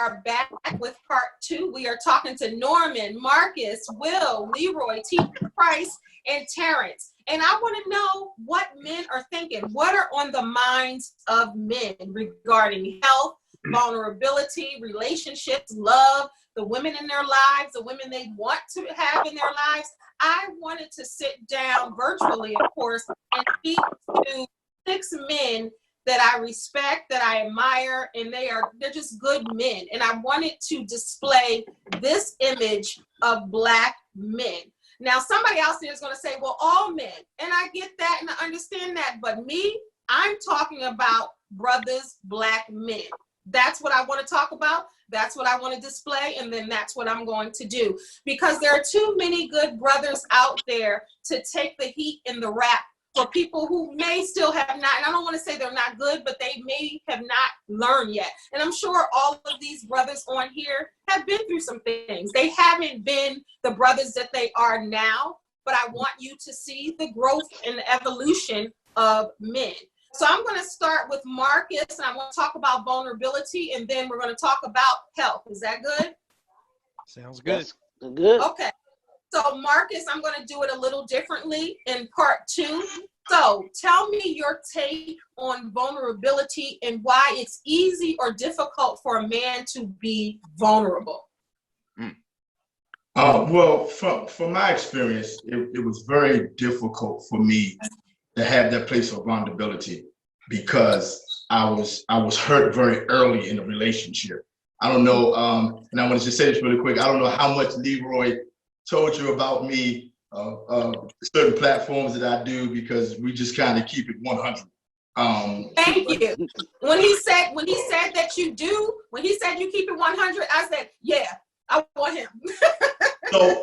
are back with part 2. We are talking to Norman, Marcus, Will, Leroy, Price, and Terrence. And I want to know what men are thinking. What are on the minds of men regarding health, vulnerability, relationships, love, the women in their lives, the women they want to have in their lives. I wanted to sit down virtually, of course, and speak to 6 men that I respect, that I admire, and they're just good men. And I wanted to display this image of Black men. Now, somebody else there is going to say, well, all men. And I get that and I understand that. But me, I'm talking about brothers, Black men. That's what I want to talk about. That's what I want to display. And then that's what I'm going to do. Because there are too many good brothers out there to take the heat and the rap for people who may still have not, and I don't want to say they're not good, but they may have not learned yet. And I'm sure all of these brothers on here have been through some things. They haven't been the brothers that they are now, but I want you to see the growth and the evolution of men. So I'm going to start with Marcus, and I want to talk about vulnerability, and then we're going to talk about health. Is that good? Sounds good. That's good. Okay. So Marcus, I'm going to do it a little differently in part 2. So tell me your take on vulnerability and why it's easy or difficult for a man to be vulnerable. Well, from my experience, it was very difficult for me to have that place of vulnerability because I was hurt very early in the relationship. I don't know, and I want to just say this really quick. I don't know how much Leroy told you about me, certain platforms that I do, because we just kind of keep it 100. Thank you. When he said that you do, when he said you keep it 100, I said, yeah, I want him.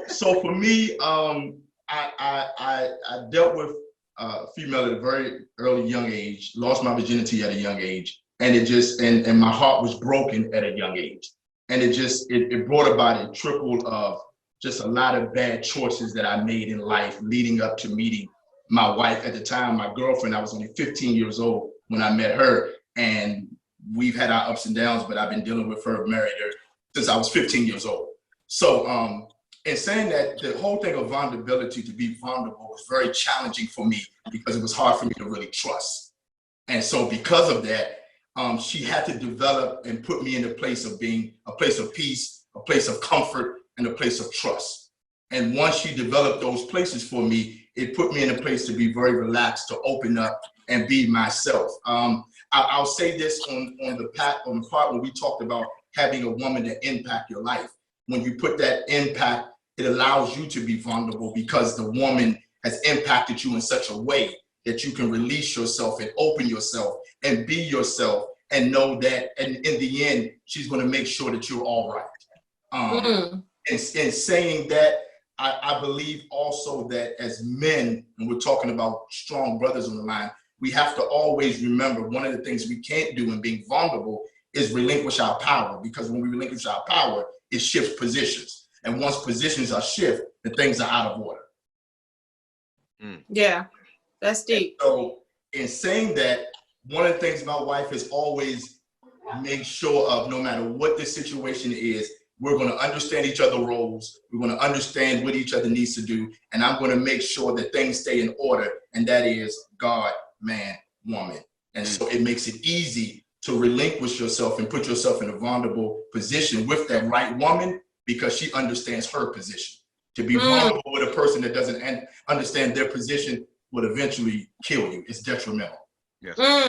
So for me, I dealt with a female at a very early young age, lost my virginity at a young age, and it just and my heart was broken at a young age, and it brought about a trickle of just a lot of bad choices that I made in life leading up to meeting my wife at the time, my girlfriend. I was only 15 years old when I met her, and we've had our ups and downs, but I've been dealing with her, married her, since I was 15 years old. So in saying that, the whole thing of vulnerability, to be vulnerable, was very challenging for me because it was hard for me to really trust. And so because of that, she had to develop and put me in a place of being a place of peace, a place of comfort, and a place of trust. And once she developed those places for me, it put me in a place to be very relaxed, to open up and be myself. I'll say this on the part when we talked about having a woman that impact your life. When you put that impact, it allows you to be vulnerable because the woman has impacted you in such a way that you can release yourself and open yourself and be yourself and know that, and in the end, she's going to make sure that you're all right. And saying that, I believe also that as men, and we're talking about strong brothers on the line, we have to always remember one of the things we can't do in being vulnerable is relinquish our power, because when we relinquish our power, it shifts positions. And once positions are shifted, the things are out of order. Yeah, that's deep. And so in saying that, one of the things my wife has always made sure of, no matter what the situation is, we're going to understand each other's roles. We're going to understand what each other needs to do. And I'm going to make sure that things stay in order. And that is God, man, woman. And so it makes it easy to relinquish yourself and put yourself in a vulnerable position with that right woman, because she understands her position. To be vulnerable with a person that doesn't understand their position would eventually kill you. It's detrimental. Yes.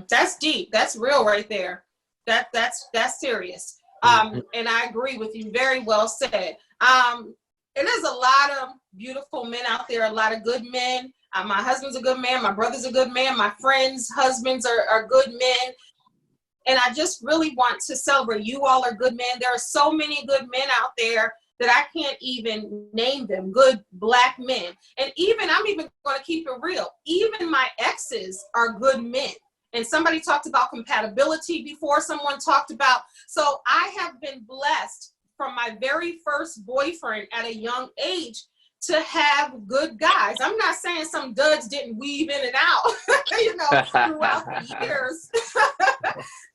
That's deep. That's real right there. That's serious. And I agree with you. Very well said. And there's a lot of beautiful men out there, a lot of good men. My husband's a good man. My brother's a good man. My friends' husbands are good men. And I just really want to celebrate. You all are good men. There are so many good men out there that I can't even name them. Good Black men. And I'm even going to keep it real. Even my exes are good men. And somebody talked about compatibility before. Someone talked about, so I have been blessed from my very first boyfriend at a young age to have good guys. I'm not saying some duds didn't weave in and out,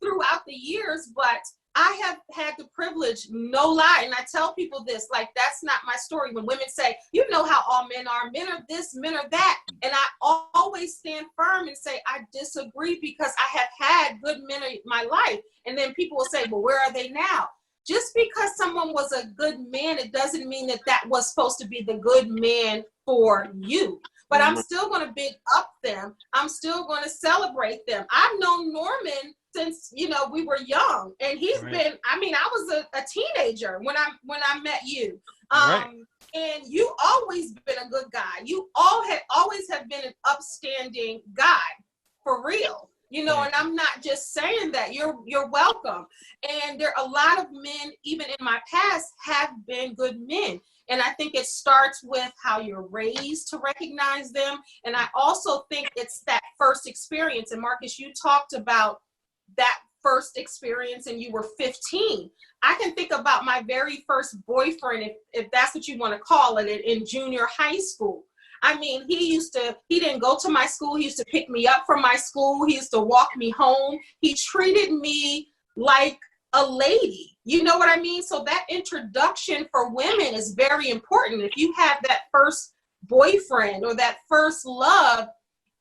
throughout the years, but I have had the privilege, no lie, and I tell people this, like, that's not my story. When women say, you know how all men are this, men are that. And I always stand firm and say, I disagree, because I have had good men in my life. And then people will say, well, where are they now? Just because someone was a good man, it doesn't mean that that was supposed to be the good man for you. But I'm still going to big up them. I'm still going to celebrate them. I've known Norman since, you know, we were young, and he's been, I mean, I was a teenager when I met you. And you always been a good guy. You always have been an upstanding guy, for real. You know, and I'm not just saying that. You're welcome. And there are a lot of men, even in my past, have been good men. And I think it starts with how you're raised to recognize them. And I also think it's that first experience. And Marcus, you talked about that first experience and you were 15. I can think about my very first boyfriend, if that's what you want to call it, in junior high school. I mean, he didn't go to my school. He used to pick me up from my school. He used to walk me home. He treated me like a lady. You know what I mean? So that introduction for women is very important. If you have that first boyfriend or that first love,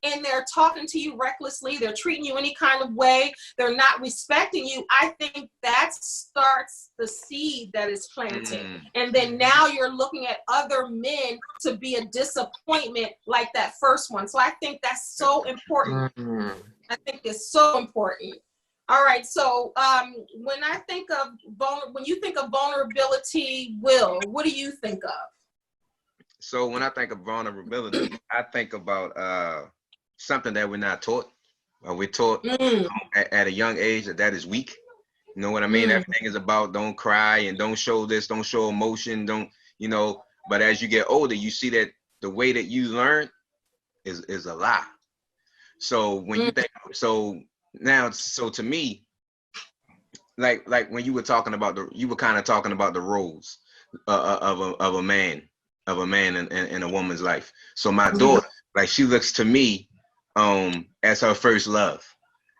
and they're talking to you recklessly, they're treating you any kind of way, they're not respecting you, I think that starts the seed that is planted. And then now you're looking at other men to be a disappointment like that first one. So I think that's so important. I think it's so important. All right, so when you think of vulnerability, Will, what do you think of? So when I think of vulnerability, I think about something that we're not taught. We're taught at a young age that is weak. You know what I mean? Everything is about don't cry and don't show this, don't show emotion, don't, you know. But as you get older, you see that the way that you learn is a lie. So when you think, so to me, like when you were talking about you were kind of talking about the roles of a man in a woman's life. So my daughter, like, she looks to me as her first love.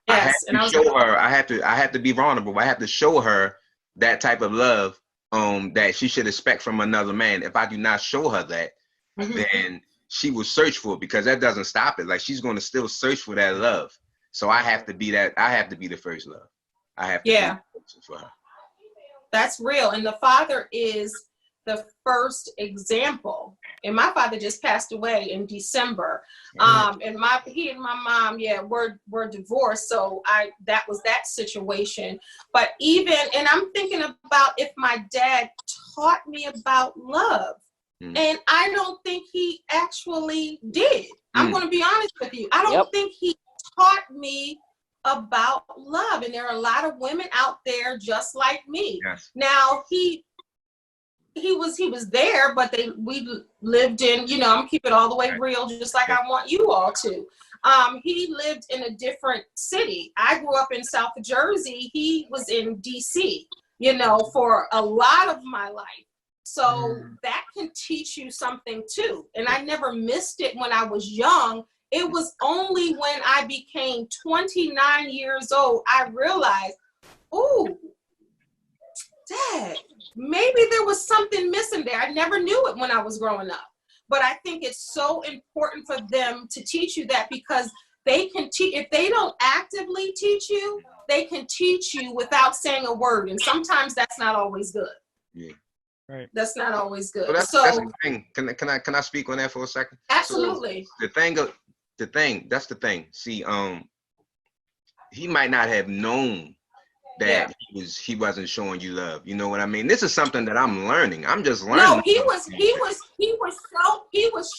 Yes, I have to be vulnerable. I have to show her that type of love that she should expect from another man. If I do not show her that, then she will search for it, because that doesn't stop it. Like, she's going to still search for that love. So I have to be that. I have to be the first love. I have to be the first for her. That's real. And the father is the first example. And my father just passed away in December. And he and my mom, were divorced. So that was that situation. But and I'm thinking about if my dad taught me about love. And I don't think he actually did. I'm going to be honest with you. I don't think he taught me about love. And there are a lot of women out there just like me. Yes. Now he was there, but we lived in, you know, I'm keeping it all the way real, just like I want you all to. He lived in a different city. I grew up in South Jersey. He was in DC, you know, for a lot of my life. So that can teach you something too. And I never missed it when I was young. It was only when I became 29 years old, I realized, oh, Dad, maybe there was something missing there. I never knew it when I was growing up. But I think it's so important for them to teach you that, because they can teach. If they don't actively teach you, they can teach you without saying a word. And sometimes that's not always good. Yeah. Right. That's not always good. Well, that's the thing. Can I speak on that for a second? Absolutely. So that's the thing. See, he might not have known that he wasn't showing you love. You know what I mean? This is something that I'm learning. I'm just learning. No, he was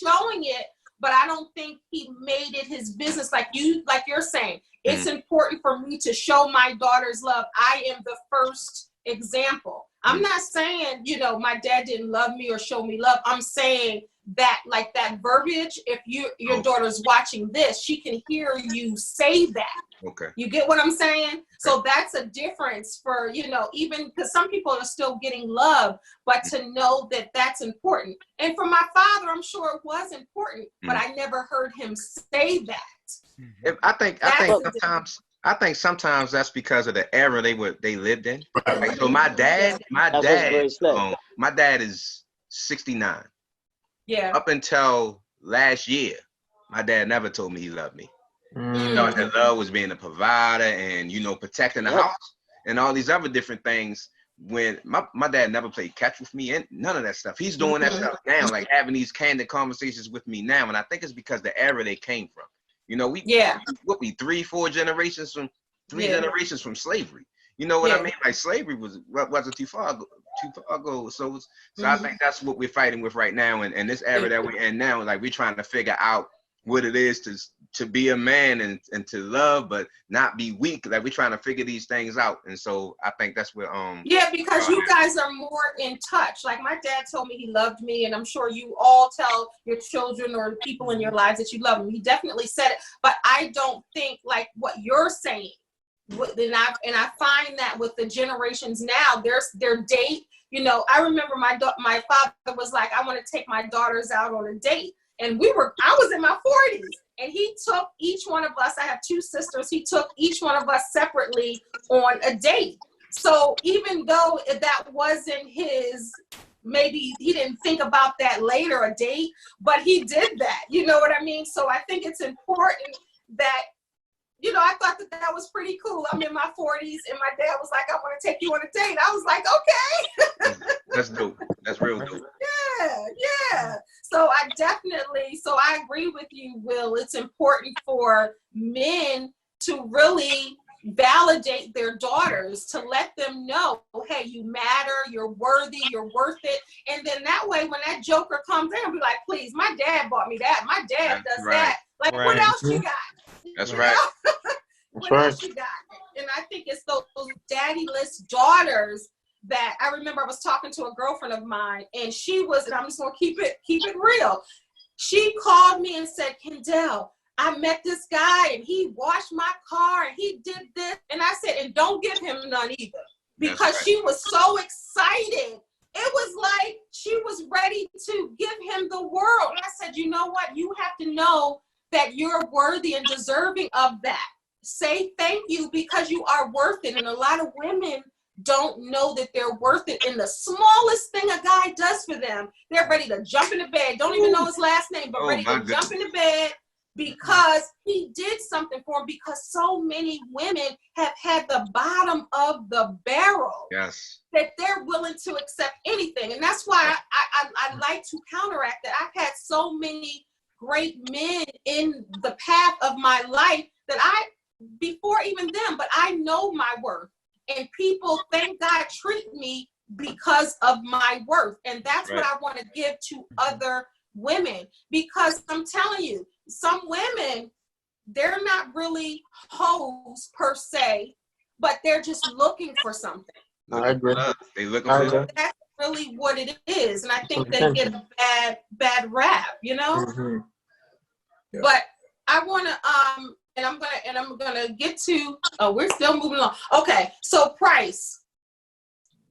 showing it, but I don't think he made it his business like you're saying. It's important for me to show my daughter's love. I am the first example. I'm not saying, you know, my dad didn't love me or show me love. I'm saying that, like, that verbiage, if your daughter's watching this, she can hear you say that. Okay. You get what I'm saying? Okay. So that's a difference for, you know, even because some people are still getting love, but to know that that's important. And for my father, I'm sure it was important, but I never heard him say that. I think I think sometimes that's because of the era they lived in. Right. Like, so my dad is 69. Yeah. Up until last year, my dad never told me he loved me. Mm. Thought that love was being a provider and, you know, protecting the house and all these other different things. When my dad never played catch with me and none of that stuff. He's doing that stuff now, like having these candid conversations with me now. And I think it's because the era they came from. You know, we 3-4 generations from generations from slavery. You know what I mean? Like slavery wasn't too far ago. So I think that's what we're fighting with right now. And this era that we're in now, like we're trying to figure out what it is to be a man and to love but not be weak. Like we're trying to figure these things out. And so I think that's where because you guys are more in touch. Like my dad told me he loved me, and I'm sure you all tell your children or people in your lives that you love them. He definitely said it, but I don't think like what you're saying. And I find that with the generations now, their date. You know, I remember my father was like, I want to take my daughters out on a date. And I was in my 40s, and he took each one of us, I have 2 sisters, he took each one of us separately on a date. So even though that wasn't his, maybe he didn't think about that later, a date, but he did that, you know what I mean? So I think it's important that, you know, I thought that was pretty cool. I'm in my 40s, and my dad was like, I want to take you on a date. I was like, okay. That's dope. That's real dope. Yeah. So I agree with you, Will. It's important for men to really validate their daughters, to let them know, hey, you matter, you're worthy, you're worth it. And then that way, when that joker comes in, be like, please, my dad bought me that. My dad does that. Like, what else you got? That's right. What else you got? And I think it's those daddyless daughters that I remember. I was talking to a girlfriend of mine, and she was, and I'm just gonna keep it real. She called me and said, Kendell, I met this guy and he washed my car and he did this. And I said, and don't give him none either, because she was so excited. It was like she was ready to give him the world. And I said, you know what? You have to know that you're worthy and deserving of that. Say thank you, because you are worth it. And a lot of women don't know that they're worth it. In the smallest thing a guy does for them, they're ready to jump into bed. Don't even know his last name, but ready to jump into bed because he did something for them. Because so many women have had the bottom of the barrel. Yes. That they're willing to accept anything. And that's why I like to counteract that. I've had so many great men in the path of my life that before even them, but I know my worth. And people, thank God, treat me because of my worth. And that's what I want to give to other women. Because I'm telling you, some women, they're not really hoes per se, but they're just looking for something. I agree. They look for That's really what it is. And I think they get a bad rap, you know? Mm-hmm. Yeah. But I want to, and I'm gonna get to. Oh, we're still moving along. Okay, so Price,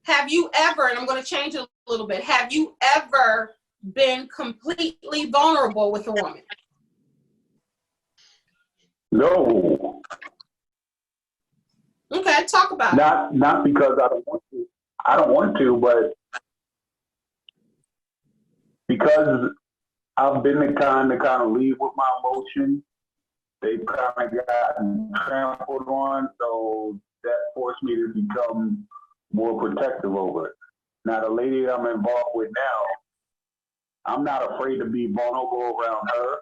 have you ever? And I'm gonna change it a little bit. Have you ever been completely vulnerable with a woman? No. Okay, talk about it. Not because I don't want to. I don't want to, but because I've been the kind to kind of lead with my emotions. They've kind of gotten trampled on, so that forced me to become more protective over it. Now, the lady I'm involved with now, I'm not afraid to be vulnerable around her.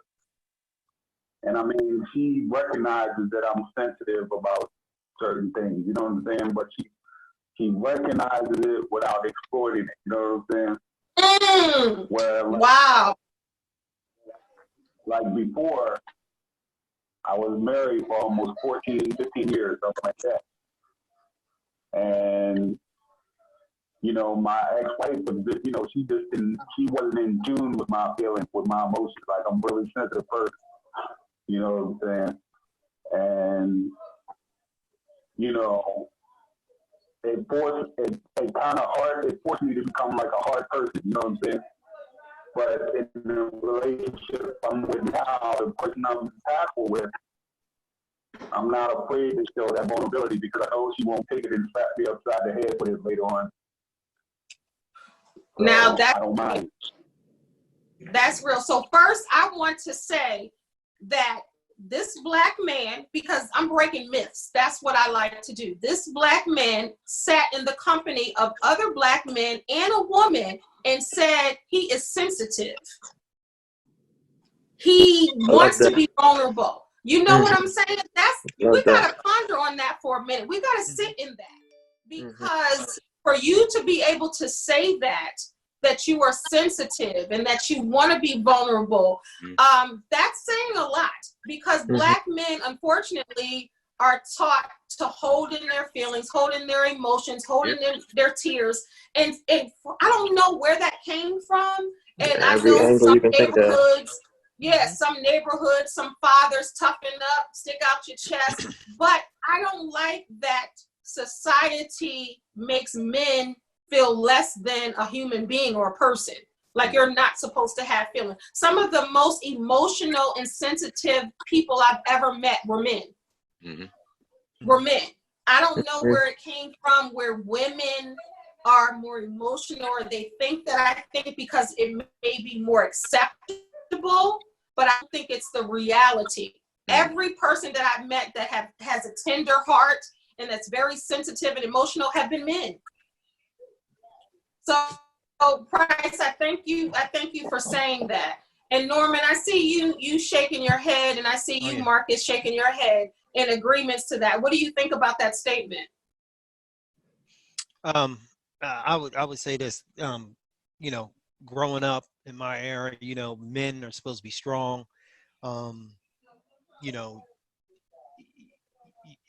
And I mean, she recognizes that I'm sensitive about certain things, you know what I'm saying? But she recognizes it without exploiting it, you know what I'm saying? Where, wow. Like before, I was married for almost 14, 15 years, something like that. And, you know, my ex-wife was just, you know, she wasn't in tune with my feelings, with my emotions. Like, I'm a really sensitive person, you know what I'm saying? And, you know, it forced me to become like a hard person, you know what I'm saying? But in the relationship I'm with now, the person I'm impactful with, I'm not afraid to show that vulnerability because I know she won't take it and slap me upside the head with it later on. So Now I don't mind. that's real. So first, I want to say that this black man, because I'm breaking myths, that's what I like to do. This black man sat in the company of other black men and a woman and said he is sensitive. He wants to be vulnerable. You know what I'm saying? We gotta ponder on that for a minute. We gotta sit in that, because for you to be able to say that you are sensitive and that you want to be vulnerable, that's saying a lot, because black men, unfortunately, are taught to hold in their feelings, hold in their emotions, hold in their tears. And I don't know where that came from. And I know some neighborhoods, some neighborhoods, some fathers toughen up, stick out your chest. But I don't like that society makes men feel less than a human being or a person. Like you're not supposed to have feelings. Some of the most emotional and sensitive people I've ever met were men. Were men. I don't know where it came from, where women are more emotional, or they think that. I think because it may be more acceptable, but I think it's the reality. Every person that I've met that has a tender heart and that's very sensitive and emotional have been men. So, Price, I thank you for saying that. And Norman, I see you shaking your head, and I see you, Marcus, shaking your head in agreements to that. What do you think about that statement? I would say this. You know, growing up in my era, you know, men are supposed to be strong. You know,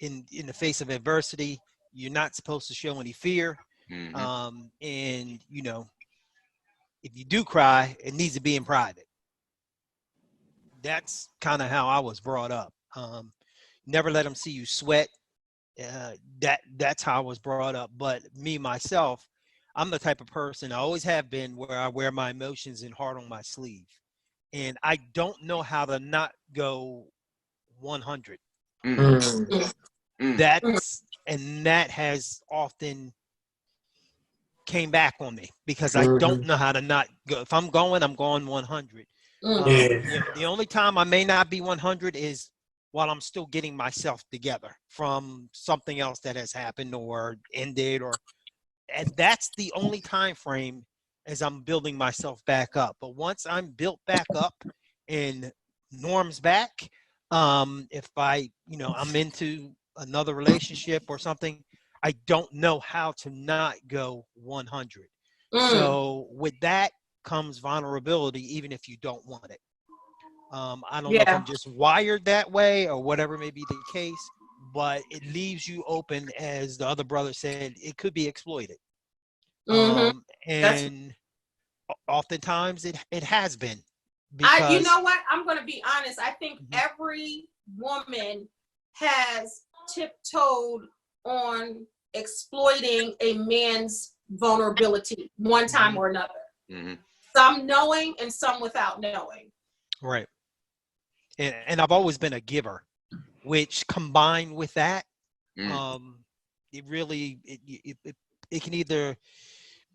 in the face of adversity, you're not supposed to show any fear. And you know, if you do cry, it needs to be in private. That's kind of how I was brought up. Never let them see you sweat. That's how I was brought up. But me, myself, I'm the type of person, I always have been, where I wear my emotions and heart on my sleeve. And I don't know how to not go 100. That has often came back on me, because I don't know how to not go. If I'm going 100. The only time I may not be 100 is while I'm still getting myself together from something else that has happened or ended, and that's the only time frame as I'm building myself back up. But once I'm built back up and Norm's back, if I'm into another relationship or something, I don't know how to not go 100. So with that comes vulnerability, even if you don't want it. I don't know if I'm just wired that way or whatever may be the case, but it leaves you open, as the other brother said, it could be exploited. And oftentimes it has been. Because you know what? I'm going to be honest. I think every woman has tiptoed on exploiting a man's vulnerability one time or another. Some knowing and some without knowing. Right. And I've always been a giver, which combined with that, it really, it can either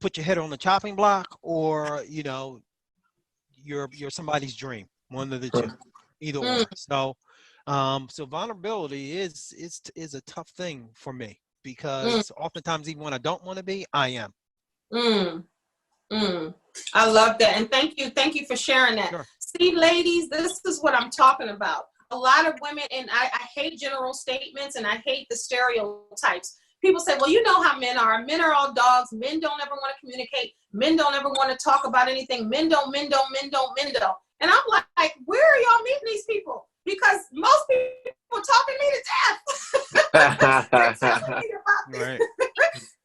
put your head on the chopping block, or, you know, you're somebody's dream, one of the two, either or. So vulnerability is a tough thing for me, because oftentimes, even when I don't want to be, I am. I love that. And thank you for sharing that. Sure. See, ladies, this is what I'm talking about. A lot of women, and I hate general statements and I hate the stereotypes. People say, well, you know how men are. Men are all dogs. Men don't ever want to communicate. Men don't ever want to talk about anything. Men don't. And I'm like, where are y'all meeting these people? Because most people talking me to death. They're telling me about this.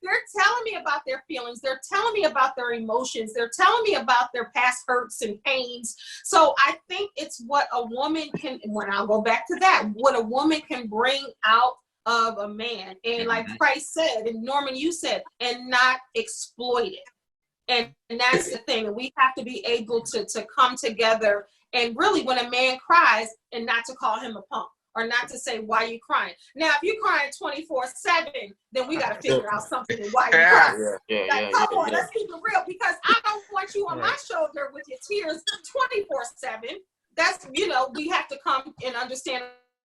They're telling me about their feelings. They're telling me about their emotions. They're telling me about their past hurts and pains. So I think it's what a woman can, when I'll go back to that, what a woman can bring out of a man. And like Price said, and Norman, you said, and not exploit it. And that's the thing. We have to be able to come together, and really, when a man cries, and not to call him a punk. or not to say why you crying. Now, if you're crying 24/7, then we got to figure out something and why you crying. Like, come on, let's keep it real, because I don't want you on my shoulder with your tears 24/7. That's, you know, we have to come and understand,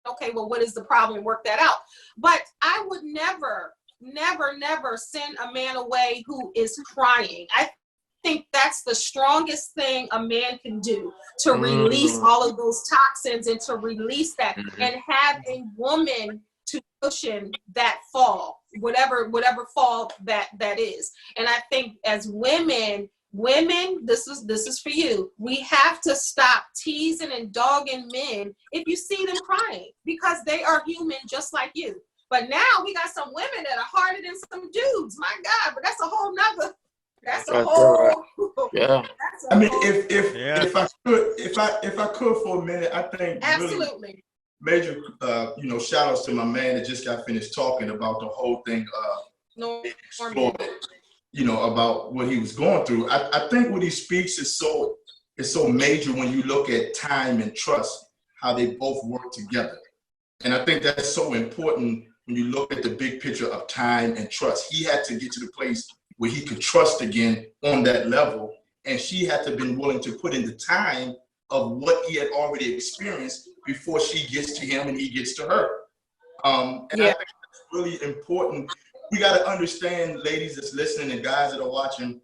okay, well, what is the problem and work that out. But I would never send a man away who is crying. I think that's the strongest thing a man can do, to release all of those toxins and to release that and have a woman to cushion that fall, whatever fall that is. And I think as women, this is for you. We have to stop teasing and dogging men if you see them crying, because they are human just like you. But now we got some women that are harder than some dudes. My God, but that's a whole nother. That's a whole. I mean, if I could for a minute, I think absolutely really major, you know, shout outs to my man that just got finished talking about the whole thing. You know, about what he was going through. I think what he speaks is so major when you look at time and trust, how they both work together. And I think that's so important when you look at the big picture of time and trust. He had to get to the place where he could trust again on that level, and she had to have been willing to put in the time of what he had already experienced before she gets to him and he gets to her. And I think that's really important. We got to understand, ladies that's listening and guys that are watching,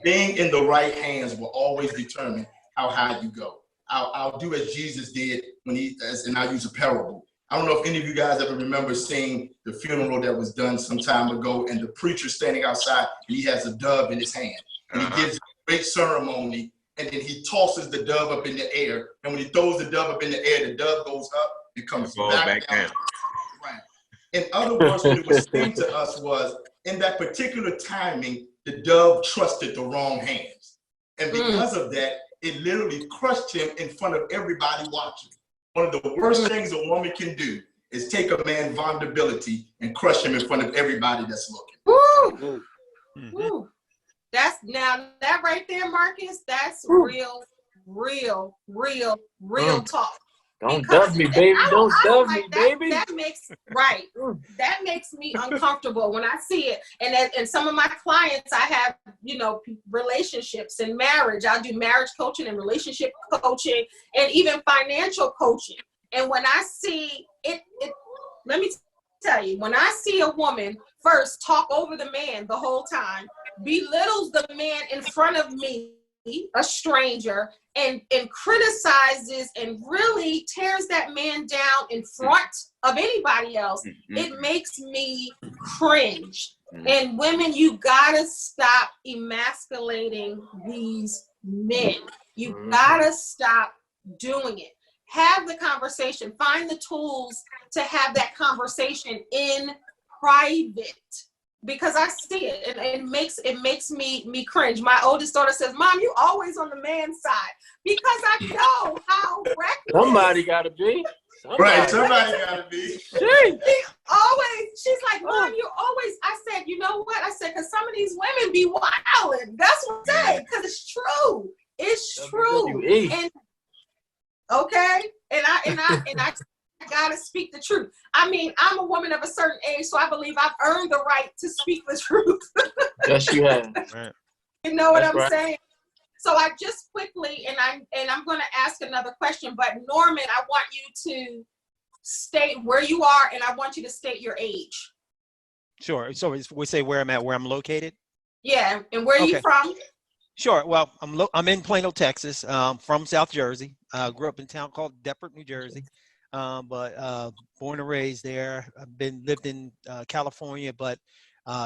being in the right hands will always determine how high you go. I'll do as Jesus did when and I'll use a parable. I don't know if any of you guys ever remember seeing the funeral that was done some time ago, and the preacher standing outside, and he has a dove in his hand, and he gives a great ceremony, and then he tosses the dove up in the air, and when he throws the dove up in the air, the dove goes up and comes back down. In other words, what it was saying to us was, in that particular timing, the dove trusted the wrong hands, and because of that, it literally crushed him in front of everybody watching. One of the worst things a woman can do is take a man's vulnerability and crush him in front of everybody that's looking. Woo. That's now that right there, Marcus. That's real talk. Don't dub me, baby. Don't dub me, baby. That makes me uncomfortable when I see it. And some of my clients, I have, you know, relationships and marriage. I do marriage coaching and relationship coaching and even financial coaching. And when I see it, let me tell you, when I see a woman first talk over the man the whole time, belittles the man in front of me, a stranger, and criticizes and really tears that man down in front of anybody else, it makes me cringe. And women, you gotta stop emasculating these men. You gotta stop doing it. Have the conversation. Find the tools to have that conversation in private. Because I see it, and it makes me cringe. My oldest daughter says, "Mom, you always on the man's side," because I know how reckless. Somebody gotta be. Right, somebody gotta be. She's like, "Mom, you always." I said, "You know what?" I said, "Because some of these women be wilding." That's what I say. Because it's true. It's true. And okay, and I gotta speak the truth. I mean, I'm a woman of a certain age, so I believe I've earned the right to speak the truth. Yes, you have. You know what I'm saying? So I just quickly, and I'm going to ask another question, but Norman, I want you to state where you are, and I want you to state your age. Sure. So we say where I'm at, where I'm located. Yeah, and where are you from? Sure. Well, I'm in Plano, Texas. From South Jersey. Grew up in a town called Deptford, New Jersey. But born and raised there. I've lived in California, but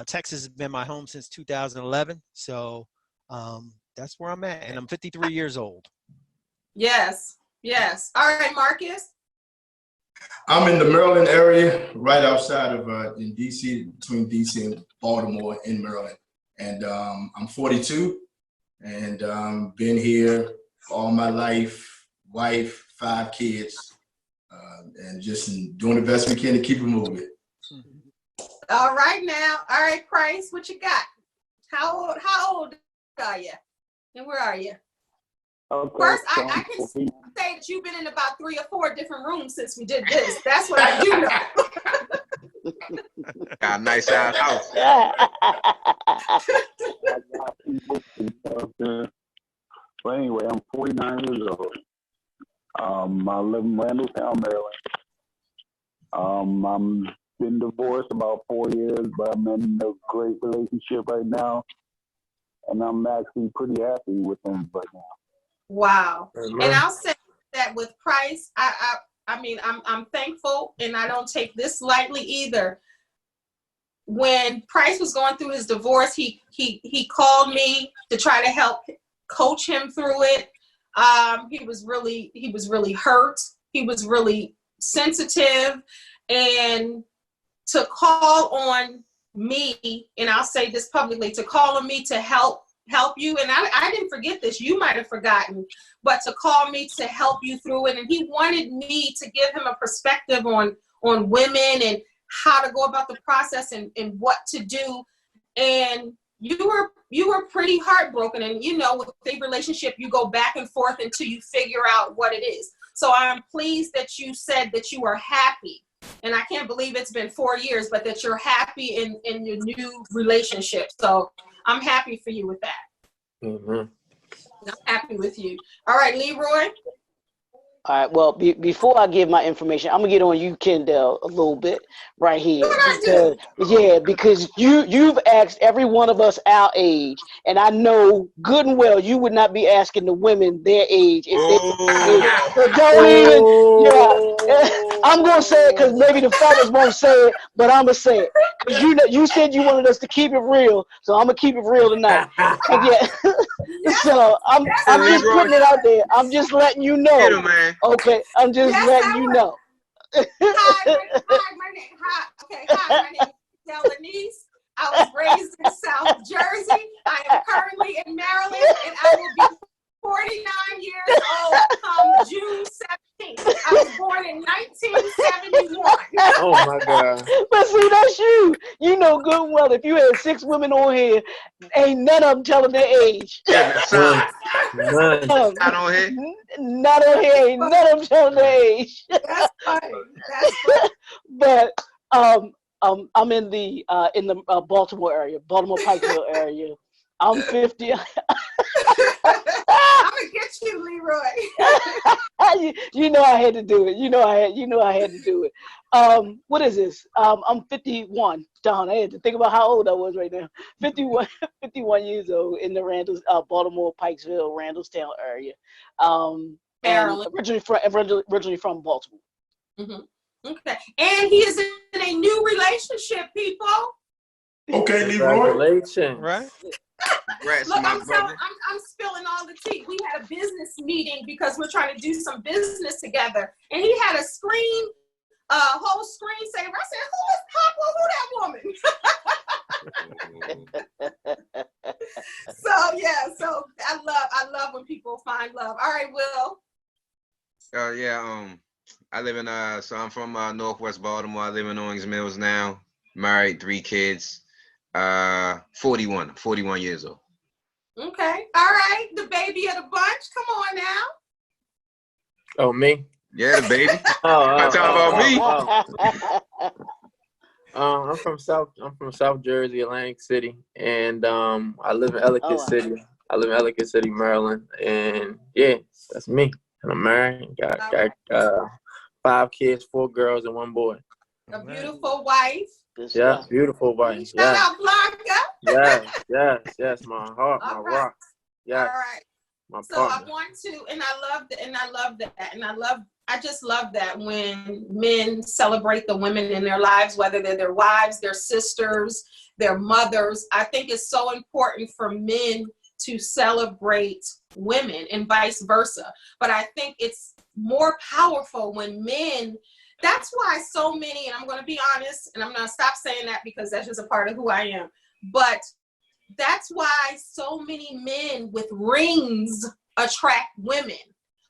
Texas has been my home since 2011. So that's where I'm at, and I'm 53 years old. Yes. All right, Marcus. I'm in the Maryland area, right outside of in DC, between DC and Baltimore in Maryland, and I'm 42, and been here all my life. Wife, 5 kids. And just doing the best we can to keep it moving. All right now. All right, Price, what you got? How old are you? And where are you? Okay. First, I can say that you've been in about 3 or 4 different rooms since we did this. That's what I do know. Got a nice size house. But anyway, I'm 49 years old. I live in Randallstown, Maryland. I'm been divorced about 4 years, but I'm in a great relationship right now, and I'm actually pretty happy with him right now. Wow. And I'll say that with Price, I mean, I'm thankful, and I don't take this lightly either. When Price was going through his divorce, he called me to try to help coach him through it. He was really hurt. He was really sensitive, and to call on me, and I'll say this publicly, to call on me to help you, and I didn't forget this, you might have forgotten, but to call me to help you through it. And he wanted me to give him a perspective on women and how to go about the process and what to do. And you were pretty heartbroken, and you know, with a relationship, you go back and forth until you figure out what it is. So I'm pleased that you said that you are happy, and I can't believe it's been 4 years, but that you're happy in your new relationship. So I'm happy for you with that. Mm-hmm. I'm happy with you. All right, Leroy. All right. Well, before I give my information, I'm gonna get on you, Kendell, a little bit right here. Because you've asked every one of us our age, and I know good and well you would not be asking the women their age if they don't even. Yeah, I'm gonna say it because maybe the fellas won't say it, but I'm gonna say it because you said you wanted us to keep it real, so I'm gonna keep it real tonight. So I'm just putting it out there. I'm just letting you know. Get him, man. Okay, I'm just letting you know. Hi, my name is Lenice. I was raised in South Jersey. I am currently in Maryland, and I will be 49 years old come June 17th. I was born in 1971. Oh my God. But see, that's you. You know good and well if you had 6 women on here, ain't none of them telling their age. Yeah, son. None. Not on here. Not on here, ain't none of them telling their age. That's funny. That's funny. But I'm in the Baltimore area, Baltimore Pikeville area. I'm 50. I'm gonna get you, Leroy. You know I had to do it. You know I had to do it. What is this? I'm 51. Darn, I had to think about how old I was right now. 51 years old in the Baltimore Pikesville, Randallstown area. And originally from Baltimore. Mm-hmm. Okay, and he is in a new relationship, people. Okay, Leroy. Congratulations. Right? Congrats, Look, my I'm spilling all the tea. We had a business meeting because we're trying to do some business together, and he had a whole screensaver. I said, "Who is Papa? Who that woman?" So I love when people find love. All right, Will. I live in so I'm from Northwest Baltimore. I live in Owings Mills now. Married, 3 kids. 41 years old. Okay. All right. The baby of the bunch. Come on now. Oh, me? Yeah, the baby. I'm talking about me. I'm from South Jersey, Atlantic City, and I live in Ellicott City. I live in Ellicott City, Maryland, and yeah, that's me. And I'm married. Got 5 kids, 4 girls, and 1 boy. A beautiful wife. Yeah, beautiful wife. Shout out Blanca. Yes, my heart, my rock. Yes. All right. My so partner. I want to, and I just love that when men celebrate the women in their lives, whether they're their wives, their sisters, their mothers. I think it's so important for men to celebrate women and vice versa. But I think it's more powerful when men. That's why so many, and I'm going to be honest, and I'm going to stop saying that because that's just a part of who I am. But that's why so many men with rings attract women.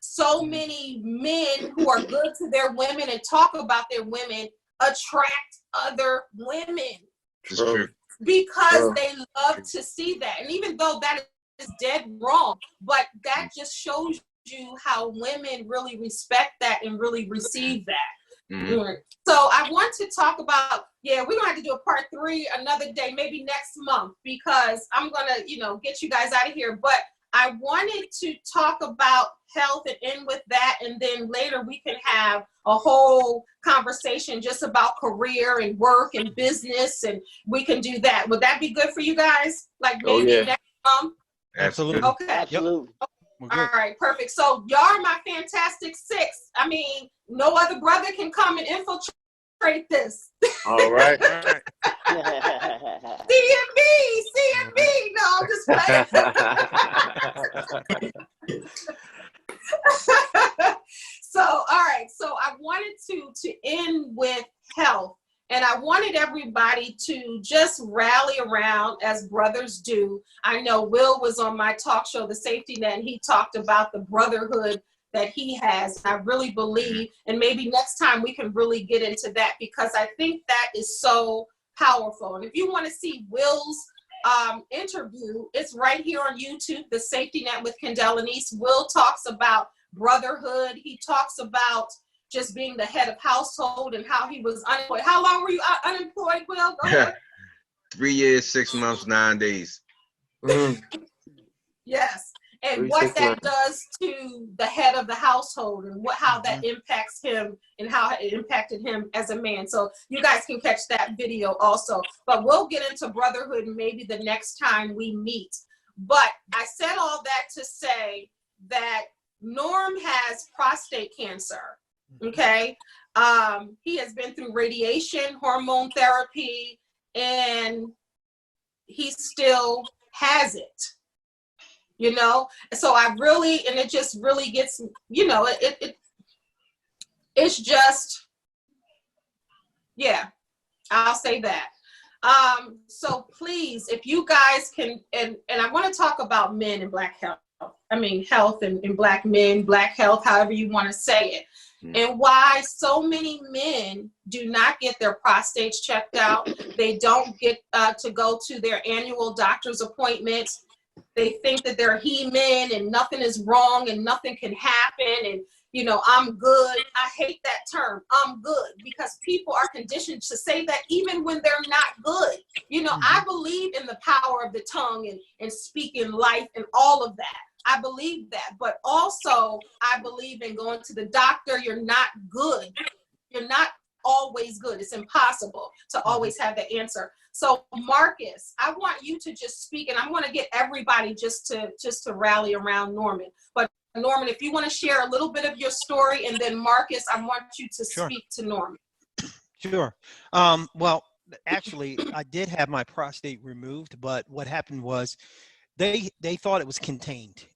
So many men who are good to their women and talk about their women attract other women. It's true. Because they love to see that. And even though that is dead wrong. But that just shows you how women really respect that and really receive that. Mm-hmm. So I want to talk about, we're gonna have to do a part 3 another day, maybe next month, because I'm gonna, get you guys out of here. But I wanted to talk about health and end with that, and then later we can have a whole conversation just about career and work and business, and we can do that. Would that be good for you guys? Like maybe next month? Absolutely. Okay. Absolutely. Yep. All right, perfect. So y'all are my fantastic 6. I mean, no other brother can come and infiltrate this. All right. CMB. No, I'm just playing. So, all right. So I wanted to end with health. And I wanted everybody to just rally around as brothers do. I know Will was on my talk show, The Safety Net, and he talked about the brotherhood that he has. I really believe, and maybe next time we can really get into that, because I think that is so powerful. And if you want to see Will's interview, it's right here on YouTube, The Safety Net with Kendell and Lenice. Will talks about brotherhood. He talks about just being the head of household and how he was unemployed. How long were you unemployed, Will? Go ahead. 3 years, 6 months, 9 days. Yes. And what that does to the head of the household, and how that impacts him and how it impacted him as a man. So you guys can catch that video also. But we'll get into brotherhood maybe the next time we meet. But I said all that to say that Norm has prostate cancer. Okay. He has been through radiation, hormone therapy, and he still has it, so I really, and it just really gets, it's just, I'll say that. So please, if you guys can, and I want to talk about men and Black health. I mean, health and Black men, Black health, however you want to say it. And why so many men do not get their prostates checked out. They don't get to go to their annual doctor's appointments. They think that they're he-men and nothing is wrong and nothing can happen. And, I'm good. I hate that term, I'm good, because people are conditioned to say that even when they're not good. I believe in the power of the tongue and speaking life and all of that. I believe that, but also I believe in going to the doctor. You're not good. You're not always good. It's impossible to always have the answer. So Marcus, I want you to just speak, and I want to get everybody just to rally around Norman. But Norman, if you want to share a little bit of your story, and then Marcus, I want you to speak to Norman. Sure. Well, actually, I did have my prostate removed, but what happened was, they thought it was contained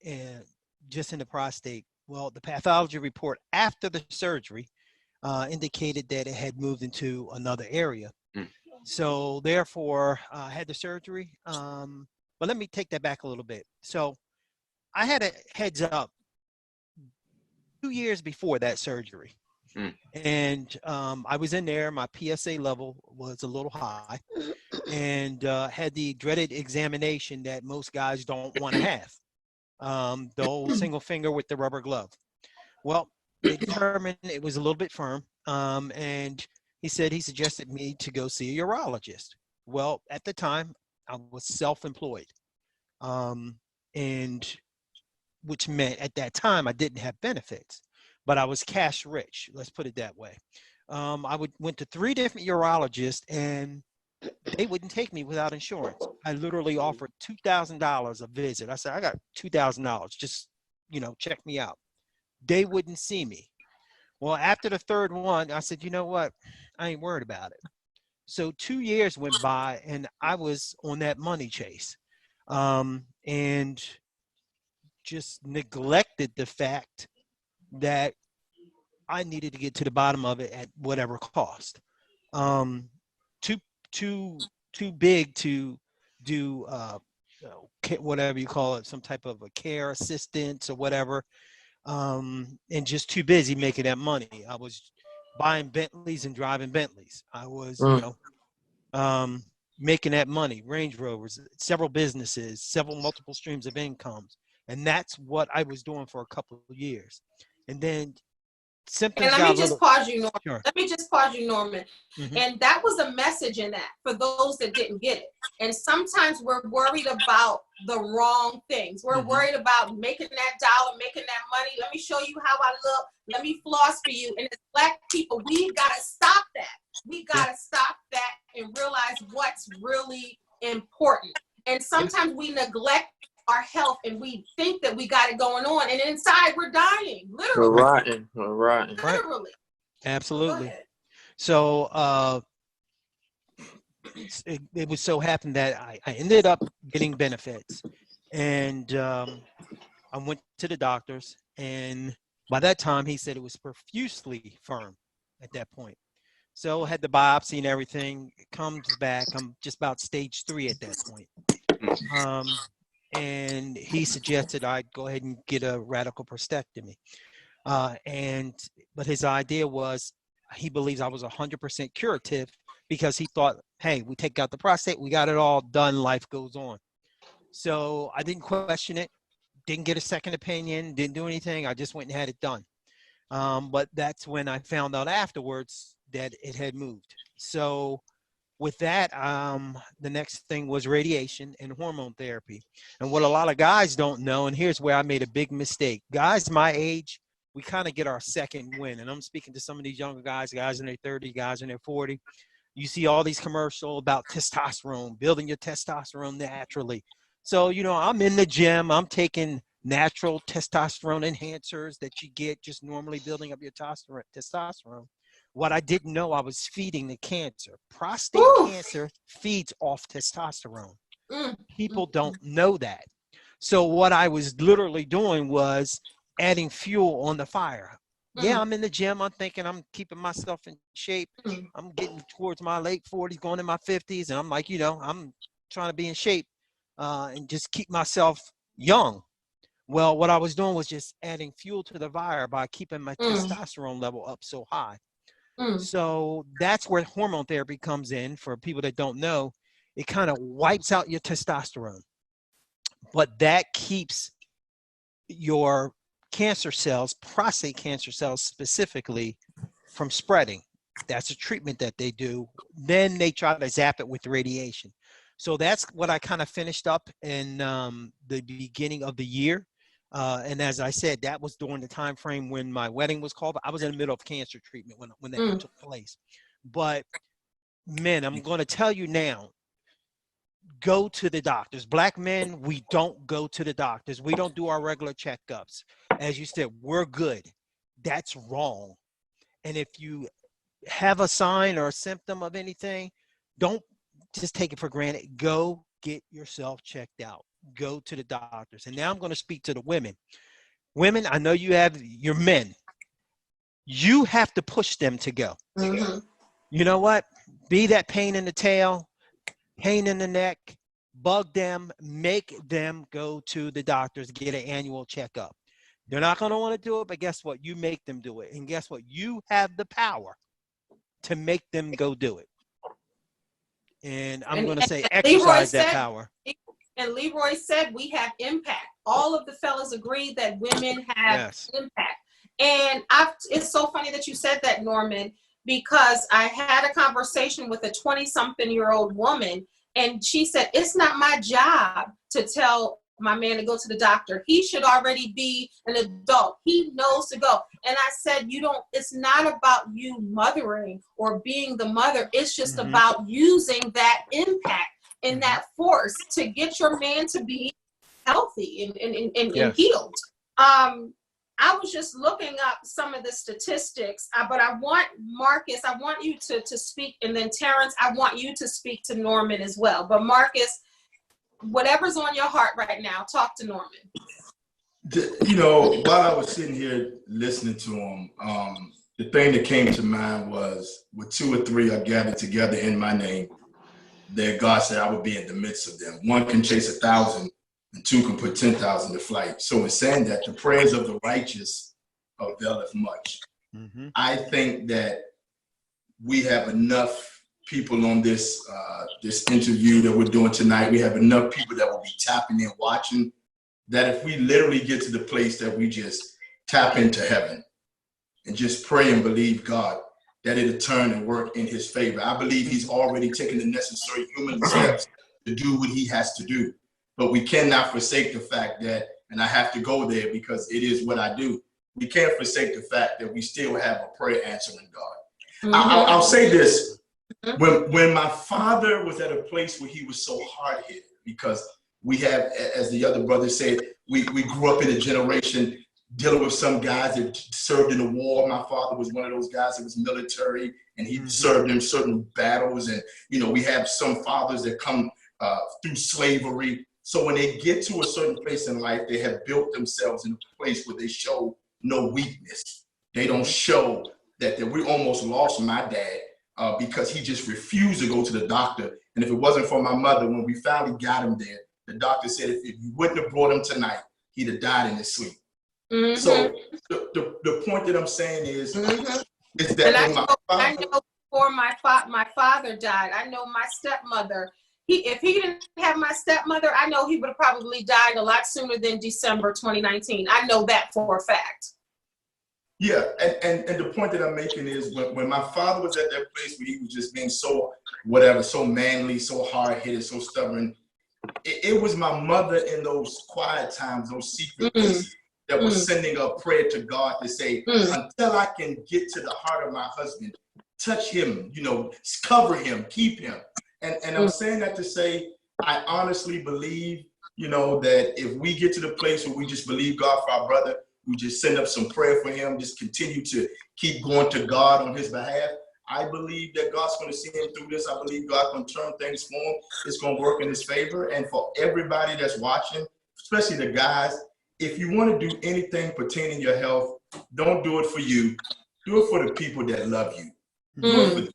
just in the prostate. Well, the pathology report after the surgery indicated that it had moved into another area. So therefore, I had the surgery. But let me take that back a little bit. So I had a heads up 2 years before that surgery. And I was in there, my PSA level was a little high, and had the dreaded examination that most guys don't want to have, the old single finger with the rubber glove. Well, they determined it was a little bit firm, and he suggested me to go see a urologist. Well, at the time, I was self-employed, and which meant at that time I didn't have benefits. But I was cash rich, let's put it that way. I went to 3 different urologists, and they wouldn't take me without insurance. I literally offered $2,000 a visit. I said, I got $2,000, just, check me out. They wouldn't see me. Well, after the 3rd one, I said, you know what? I ain't worried about it. So 2 years went by, and I was on that money chase, and just neglected the fact that I needed to get to the bottom of it at whatever cost. Too big to do whatever you call it, some type of a care assistance or whatever, and just too busy making that money. I was buying Bentleys and driving Bentleys. I was, making that money, Range Rovers, several businesses, multiple streams of incomes. And that's what I was doing for a couple of years. And then symptoms and let me just pause you, Norman. Sure. Let me just pause you, Norman. And that was a message in that for those that didn't get it. And sometimes we're worried about the wrong things. We're worried about making that dollar, making that money. Let me show you how I look. Let me floss for you. And as Black people, we got to stop that. We got to stop that and realize what's really important. And sometimes we neglect our health and we think that we got it going on, and inside we're dying, literally. We're rotting. Literally. Absolutely. So it was so happened that I ended up getting benefits, and I went to the doctors, and by that time he said it was profusely firm at that point. So had the biopsy and everything. It comes back. I'm just about stage 3 at that point. And he suggested I go ahead and get a radical prostatectomy. But his idea was he believes I was 100% curative because he thought, hey, we take out the prostate, we got it all done, life goes on. So I didn't question it, didn't get a second opinion, didn't do anything. I just went and had it done. But that's when I found out afterwards that it had moved. So with that, the next thing was radiation and hormone therapy. And what a lot of guys don't know, and here's where I made a big mistake. Guys my age, we kind of get our second win. And I'm speaking to some of these younger guys in their 30, guys in their 40. You see all these commercials about testosterone, building your testosterone naturally. So, you know, I'm in the gym. I'm taking natural testosterone enhancers that you get just normally building up your testosterone. What I didn't know, I was feeding the cancer. Prostate cancer feeds off testosterone. People don't know that. So what I was literally doing was adding fuel on the fire. Yeah, I'm in the gym. I'm thinking I'm keeping myself in shape. I'm getting towards my late 40s, going in my 50s. And I'm like, you know, I'm trying to be in shape and just keep myself young. Well, what I was doing was just adding fuel to the fire by keeping my testosterone level up so high. So that's where hormone therapy comes in. For people that don't know, it kind of wipes out your testosterone, but that keeps your cancer cells, prostate cancer cells specifically, from spreading. That's a treatment that they do. Then they try to zap it with radiation. So that's what I kind of finished up in the beginning of the year. And as I said, that was during the time frame when my wedding was called. I was in the middle of cancer treatment when that took place. But men, I'm going to tell you now, go to the doctors. Black men, we don't go to the doctors. We don't do our regular checkups. As you said, we're good. That's wrong. And if you have a sign or a symptom of anything, don't just take it for granted. Go get yourself checked out. Go to the doctors. And now I'm going to speak to the women. Women, I know you have your men. You have to push them to go. You know what? Be that pain in the tail, pain in the neck, bug them, make them go to the doctors, get an annual checkup. They're not going to want to do it, but guess what? You make them do it. And guess what? You have the power to make them go do it. And I'm going to say exercise that power. And Leroy said we have impact. All of the fellas agree that women have impact. And it's so funny that you said that, Norman, because I had a conversation with a 20-something-year-old woman, and she said, it's not my job to tell my man to go to the doctor. He should already be an adult. He knows to go. And I said, it's not about you mothering or being the mother. It's just about using that impact and that force to get your man to be healthy and healed. I was just looking up some of the statistics, but I want Marcus, I want you to speak, and then Terrence, I want you to speak to Norman as well. But Marcus, whatever's on your heart right now, talk to Norman. You know, while I was sitting here listening to him, the thing that came to mind was, with 2 or 3 are gathered together in my name, that God said I would be in the midst of them. 1 can chase 1,000, and 2 can put 10,000 to flight. So in saying that, the prayers of the righteous availeth much. I think that we have enough people on this this interview that we're doing tonight. We have enough people that will be tapping in, watching, that if we literally get to the place that we just tap into heaven and just pray and believe God, that it'll turn and work in his favor. I believe he's already taken the necessary human steps to do what he has to do. But we cannot forsake the fact that, and I have to go there because it is what I do, we can't forsake the fact that we still have a prayer answering God. I'll say this. When my father was at a place where he was so hard-hit, because we have, as the other brother said, we grew up in a generation dealing with some guys that served in the war. My father was one of those guys that was military, and he served in certain battles. And, you know, we have some fathers that come through slavery. So when they get to a certain place in life, they have built themselves in a place where they show no weakness. They don't show that we almost lost my dad because he just refused to go to the doctor. And if it wasn't for my mother, when we finally got him there, the doctor said if you wouldn't have brought him tonight, he'd have died in his sleep. So the point that I'm saying is that I know before my father died, I know my stepmother, if he didn't have my stepmother, I know he would have probably died a lot sooner than December 2019. I know that for a fact. Yeah, and the point that I'm making is when my father was at that place where he was just being so so manly, so hard-headed, so stubborn, it was my mother in those quiet times, those secret places, that was sending up prayer to God to say, until I can get to the heart of my husband, touch him, you know, cover him, keep him. And I'm saying that to say, I honestly believe, you know, that if we get to the place where we just believe God for our brother, we just send up some prayer for him, just continue to keep going to God on his behalf, I believe that God's going to see him through this. I believe God's going to turn things for him. It's going to work in his favor. And for everybody that's watching, especially the guys, if you want to do anything pertaining to your health, don't do it for you. Do it for the people that love you. Do it for them.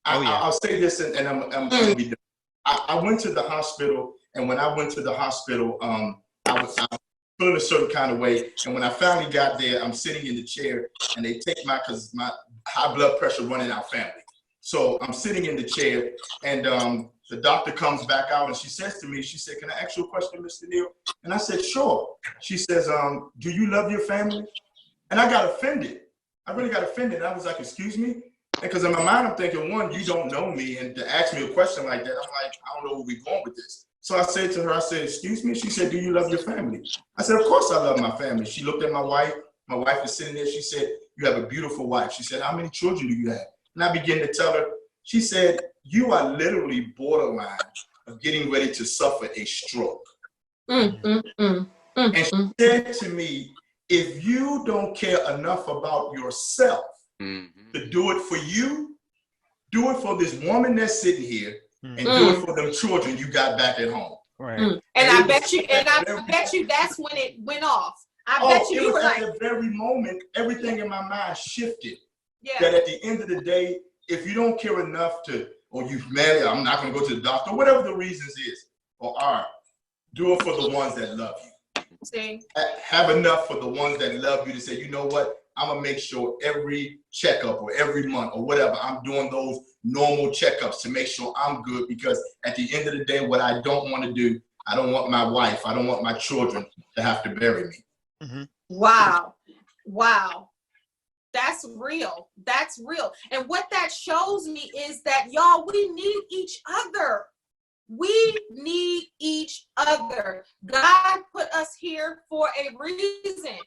I'll say this, and I'm going to be done. I went to the hospital, and when I went to the hospital, I was feeling a certain kind of way. And when I finally got there, I'm sitting in the chair, and they take because my high blood pressure running our family. So I'm sitting in the chair, and the doctor comes back out, and she says to me, she said, "Can I ask you a question, Mr. Neal?" And I said, "Sure." She says, "Do you love your family?" And I got offended. I really got offended. I was like, "Excuse me?" Because in my mind, I'm thinking, one, you don't know me, and to ask me a question like that, I'm like, I don't know where we're going with this. So I said to her, I said, "Excuse me?" She said, "Do you love your family?" I said, "Of course I love my family." She looked at my wife. My wife was sitting there. She said, "You have a beautiful wife." She said, "How many children do you have?" And I began to tell her. She said, "You are literally borderline of getting ready to suffer a stroke." And she said to me, "If you don't care enough about yourself to do it for you, do it for this woman that's sitting here, and do it for them children you got back at home." Right. And I bet you that's when it went off. I bet you were like, at the very moment, everything in my mind shifted. Yeah. That at the end of the day, if you don't care enough to, or you married, I'm not going to go to the doctor, whatever the reasons is, or are, do it for the ones that love you. See? Have enough for the ones that love you to say, you know what, I'm going to make sure every checkup or every month or whatever, I'm doing those normal checkups to make sure I'm good, because at the end of the day, what I don't want to do, I don't want my wife, I don't want my children to have to bury me. Wow. Wow. That's real. That's real. And what that shows me is that, y'all, we need each other. We need each other. God put us here for a reason.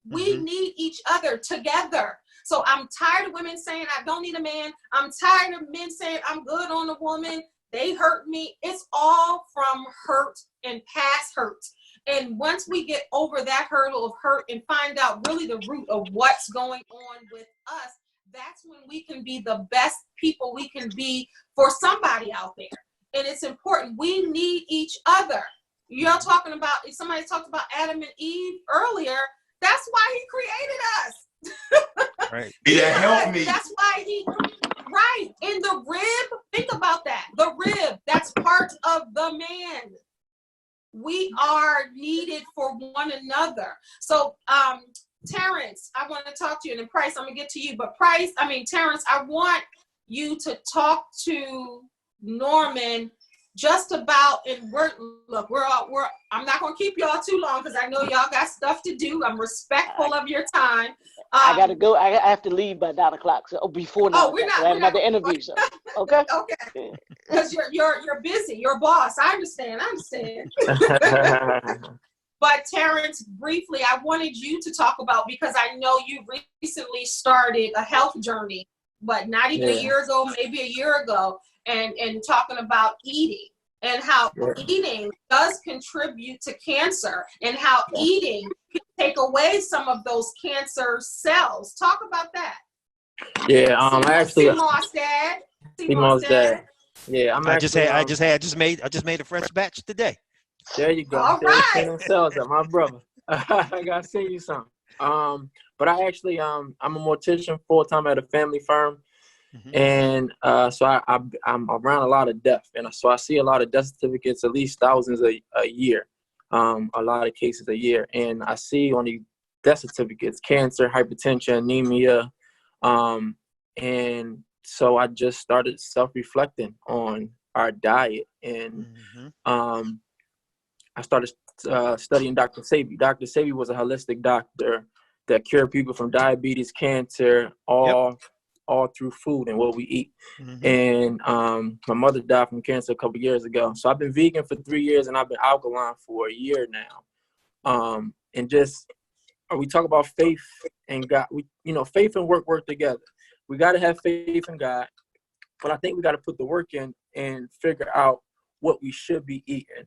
We need each other together. So I'm tired of women saying, "I don't need a man." I'm tired of men saying, "I'm good on a woman. They hurt me." It's all from hurt and past hurts. And once we get over that hurdle of hurt and find out really the root of what's going on with us, that's when we can be the best people we can be for somebody out there. And it's important. We need each other. You're talking about, if somebody talked about Adam and Eve earlier, that's why he created us. Right. Help me. That's why right. In the rib, think about that. The rib, that's part of the man. We are needed for one another. So, Terrence, I want to talk to you, and then Price, I'm gonna get to you. But Terrence, I want you to talk to Norman just about, and I'm not gonna keep y'all too long because I know y'all got stuff to do. I'm respectful of your time. I gotta go. I have to leave by 9 o'clock. So before 9 o'clock. We're not. I have another interview. So okay. Okay. Because you're busy. You're boss. I understand. But Terrence, briefly, I wanted you to talk about, because I know you recently started a health journey, but not even a year ago, maybe a year ago, and talking about eating and how eating does contribute to cancer and how eating can take away some of those cancer cells. Talk about that. Yeah, actually, CMOS dad. Yeah, I just made a fresh batch today. There you go. All right. Themselves up, my brother. I gotta send you some. But I actually I'm a mortician full-time at a family firm. And so I'm around a lot of death, and so I see a lot of death certificates, at least thousands a year, a lot of cases a year, and I see on the death certificates cancer, hypertension, anemia, and so I just started self-reflecting on our diet, and I started studying Dr. Sebi. Dr. Sebi was a holistic doctor that cured people from diabetes, cancer, all through food and what we eat. And my mother died from cancer a couple years ago. So I've been vegan for 3 years, and I've been alkaline for a year now. And just, we talk about faith and God. Faith and work together. We got to have faith in God, but I think we got to put the work in and figure out what we should be eating.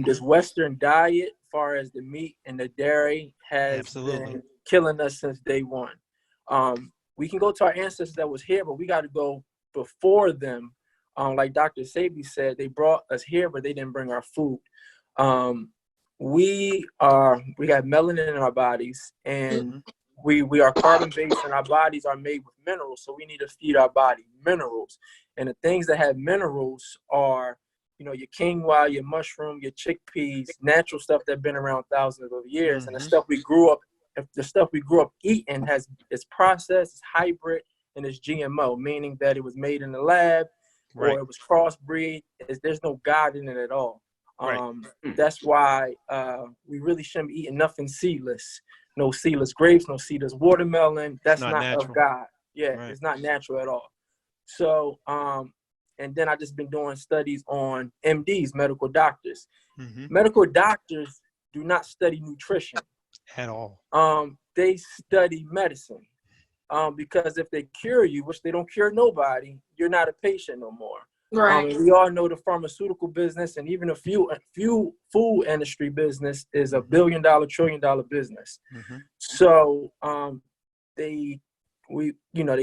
This Western diet, as far as the meat and the dairy, has been killing us since day one. We can go to our ancestors that was here, but we got to go before them. Like Dr. Sebi said, they brought us here, but they didn't bring our food. We got melanin in our bodies, and we are carbon-based, and our bodies are made with minerals, so we need to feed our body minerals. And the things that have minerals are, your quinoa, your mushroom, your chickpeas, natural stuff that's been around thousands of years, and the stuff we grew up eating it's processed, it's hybrid, and it's GMO, meaning that it was made in the lab or it was crossbreed. There's no God in it at all. That's why we really shouldn't be eating nothing seedless. No seedless grapes, no seedless watermelon. That's not of God. It's not natural at all. So, and then I just been doing studies on MDs, medical doctors. Medical doctors do not study nutrition at all. They study medicine, because if they cure you, which they don't cure nobody, you're not a patient no more. We all know the pharmaceutical business and even a few food industry business is $1 billion, $1 trillion business. So they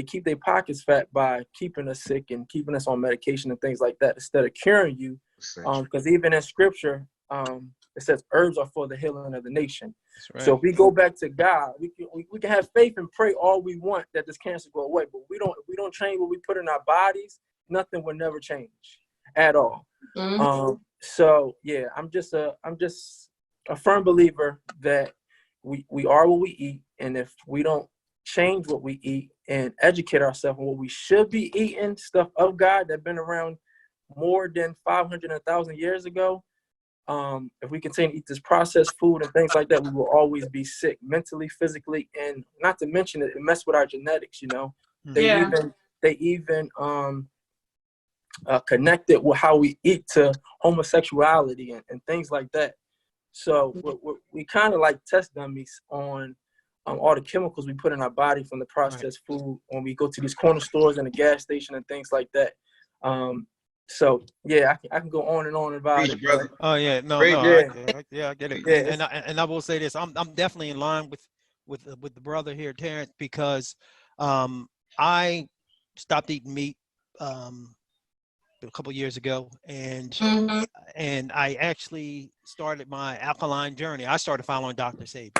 keep their pockets fat by keeping us sick and keeping us on medication and things like that instead of curing you. Because even in scripture, it says herbs are for the healing of the nation. So if we go back to God, we can have faith and pray all we want that this cancer go away, but we don't change what we put in our bodies, nothing will never change at all. So yeah, I'm just a firm believer that we are what we eat, and if we don't change what we eat and educate ourselves on what we should be eating, stuff of God that been around more than 500 and 1,000 years ago, if we continue to eat this processed food and things like that, we will always be sick mentally, physically, and not to mention it mess with our genetics. They even connected with how we eat to homosexuality and things like that. So we kind of like test dummies on all the chemicals we put in our body from the processed food when we go to these corner stores and the gas station and things like that. So yeah, I can go on and on about it. Brother. Oh yeah, I get it. Yeah. And I will say this: I'm definitely in line with the brother here, Terrence, because I stopped eating meat a couple years ago, and I actually started my alkaline journey. I started following Dr. Sebi.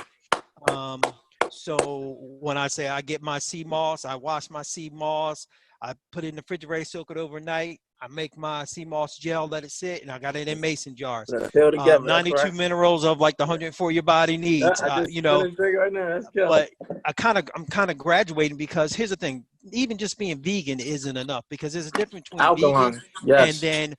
So when I say I get my sea moss, I wash my sea moss, I put it in the refrigerator, soak it overnight. I make my sea moss gel, let it sit, and I got it in mason jars. Fill together. 92 right. minerals of like the 104 your body needs. I just You know, right now. That's good. but I'm kind of graduating because here's the thing: even just being vegan isn't enough because there's a difference between Alkaline. vegan Yes. and then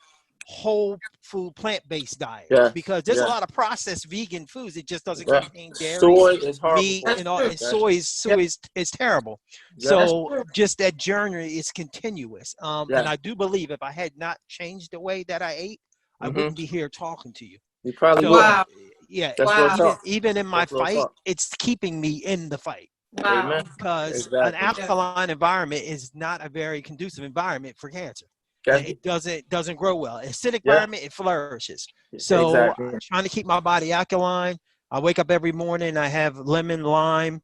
whole food plant-based diet. Yes. Because there's Yes. a lot of processed vegan foods. It just doesn't Yeah. contain dairy, Soy is horrible. meat, and all. And soy is terrible. Yeah. So just that journey is continuous. Yeah. And I do believe if I had not changed the way that I ate, I wouldn't be here talking to you. You probably So, would. yeah. That's real talk. Even in my That's real fight, talk. it's keeping me in the fight. Amen. Because an alkaline environment is not a very conducive environment for cancer. It doesn't grow well. Acidic environment, it flourishes. So I'm trying to keep my body alkaline. I wake up every morning. I have lemon, lime,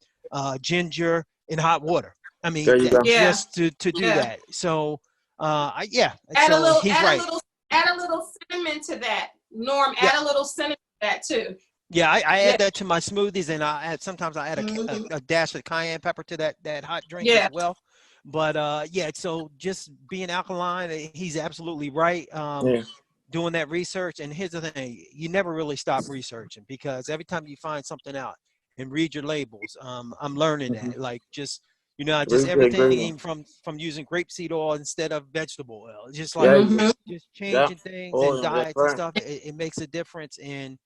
ginger, and hot water. I mean, just to do that. So, add a little, he's add right. Add a little cinnamon to that, Norm. Add a little cinnamon to that too. Yeah, I add that to my smoothies, and sometimes I add a dash of cayenne pepper to that hot drink as well. But so just being alkaline, he's absolutely right. Doing that research, and here's the thing: you never really stop researching because every time you find something out and read your labels, I'm learning that. Like just everything from using grapeseed oil instead of vegetable oil, just like just changing things and diets and stuff. It makes a difference, and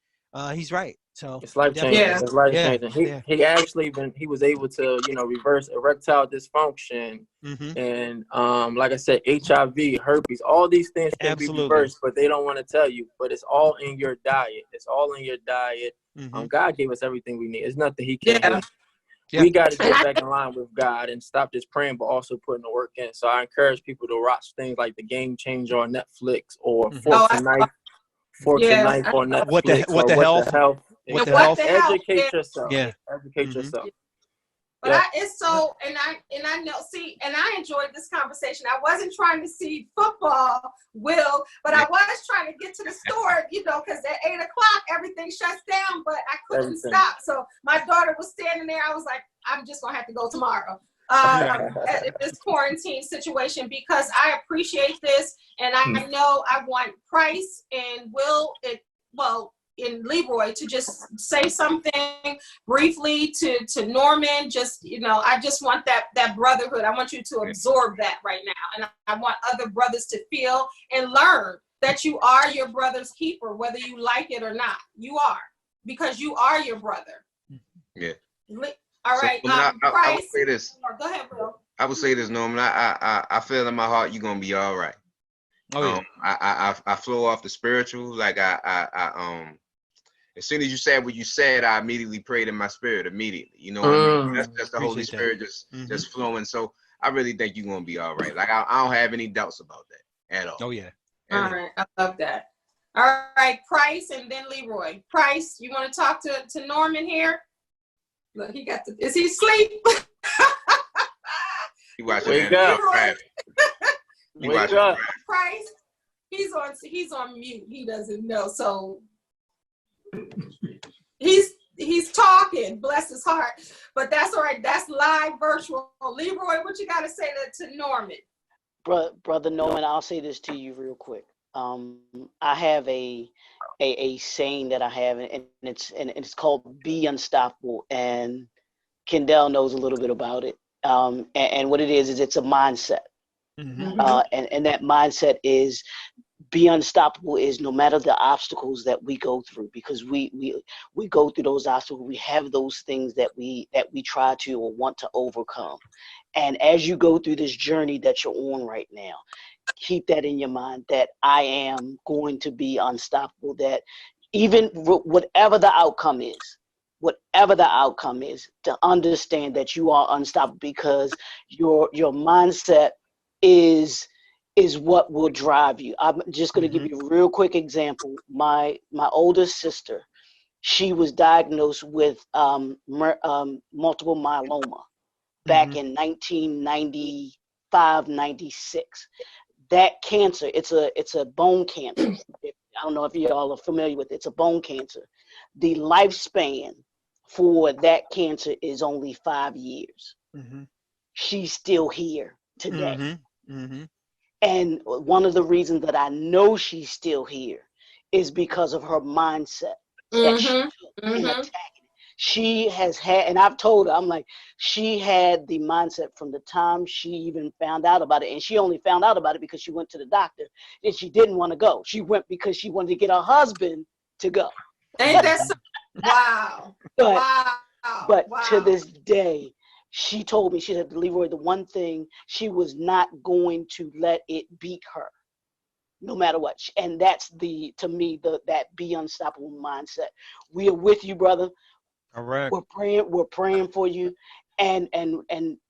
he's right. So it's life changing. It's life changing. He actually he was able to reverse erectile dysfunction and like I said, HIV, herpes, all these things can be reversed, but they don't want to tell you. But it's all in your diet. It's all in your diet. God gave us everything we need. It's nothing He can't do. We got to get back in line with God and stop just praying, but also putting the work in. So I encourage people to watch things like The Game Changer on Netflix or Forks and Knife on Netflix. What the health? Educate yourself. Educate yourself. But it's so, and I know, and I enjoyed this conversation. I wasn't trying to see football, Will, but I was trying to get to the store, because at 8 o'clock everything shuts down, but I couldn't stop. So my daughter was standing there. I was like, I'm just gonna have to go tomorrow. At this quarantine situation, because I appreciate this, and I know I want Price and Will and Leroy to just say something briefly to Norman. Just I just want that brotherhood. I want you to absorb that right now, and I want other brothers to feel and learn that you are your brother's keeper, whether you like it or not. You are, because you are your brother. Yeah. All right. I would say this. Go ahead, Will. I would say this, Norman. I feel in my heart you're gonna be all right. Oh yeah. I flow off the spiritual. Like I as soon as you said what you said, I immediately prayed in my spirit immediately. You know what I mean? That's the Holy Spirit just flowing. So I really think you're gonna be all right. Like I don't have any doubts about that at all. Oh yeah. All right. I love that. All right, Price and then Leroy. Price, you want to talk to Norman here? Look, is he asleep? He watching Wake up. Wake up. Price, he's on mute. He doesn't know. So he's talking, bless his heart. But that's all right. That's live virtual. Leroy, what you got to say to Norman? Brother Norman, I'll say this to you real quick. I have a saying that I have, and it's called "Be Unstoppable." And Kendell knows a little bit about it. And what it is it's a mindset. And that mindset is be unstoppable. Is no matter the obstacles that we go through, because we go through those obstacles, we have those things that we try to or want to overcome. And as you go through this journey that you're on right now, keep that in your mind, that I am going to be unstoppable, that even whatever the outcome is, to understand that you are unstoppable, because your mindset is what will drive you. I'm just going to give you a real quick example. My oldest sister, she was diagnosed with multiple myeloma back in 1995, 96. That cancer, it's a bone cancer. I don't know if you all are familiar with it. It's a bone cancer. The lifespan for that cancer is only 5 years. She's still here today. And one of the reasons that I know she's still here is because of her mindset that she took in attacking it. She has had, and I've told her, I'm like, she had the mindset from the time she even found out about it. And she only found out about it because she went to the doctor and she didn't want to go. She went because she wanted to get her husband to go. Ain't that so? Wow. But to this day, she told me, she said, Leroy, the one thing, she was not going to let it beat her, no matter what. And that's to me, that be unstoppable mindset. We are with you, brother. All right. We're praying for you. And